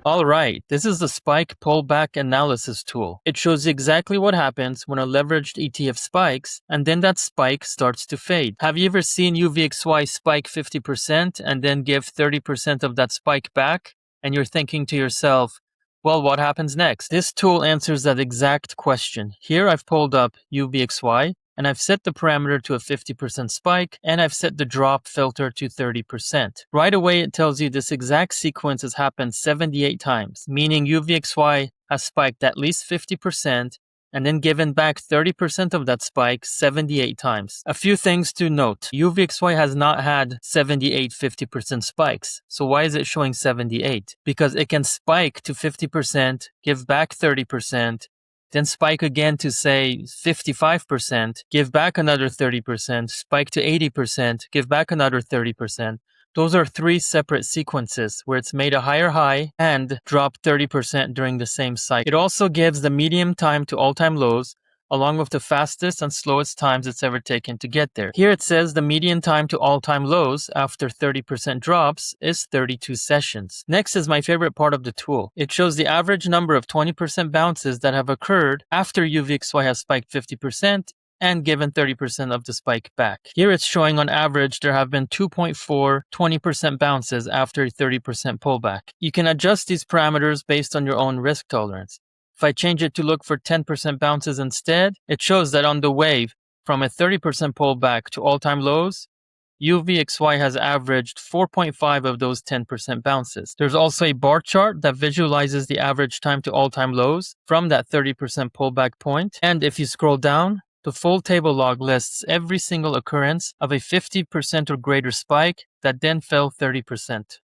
Alright, this is the spike pullback analysis tool. It shows exactly what happens when a leveraged ETF spikes and then that spike starts to fade. Have you ever seen UVXY spike 50% and then give 30% of that spike back? And you're thinking to yourself, well, what happens next? This tool answers that exact question. Here I've pulled up UVXY and I've set the parameter to a 50% spike, and I've set the drop filter to 30%. Right away, it tells you this exact sequence has happened 78 times, meaning UVXY has spiked at least 50% and then given back 30% of that spike 78 times. A few things to note. UVXY has not had 78 50% spikes. So why is it showing 78? Because it can spike to 50%, give back 30%, then spike again to say 55%, give back another 30%, spike to 80%, give back another 30%. Those are three separate sequences where it's made a higher high and dropped 30% during the same cycle. It also gives the median time to all-time lows, along with the fastest and slowest times it's ever taken to get there. Here it says the median time to all-time lows after 30% drops is 32 sessions. Next is my favorite part of the tool. It shows the average number of 20% bounces that have occurred after UVXY has spiked 50% and given 30% of the spike back. Here it's showing on average there have been 2.4 20% bounces after a 30% pullback. You can adjust these parameters based on your own risk tolerance. If I change it to look for 10% bounces instead, it shows that on the wave from a 30% pullback to all-time lows, UVXY has averaged 4.5 of those 10% bounces. There's also a bar chart that visualizes the average time to all-time lows from that 30% pullback point. And if you scroll down, the full table log lists every single occurrence of a 50% or greater spike that then fell 30%.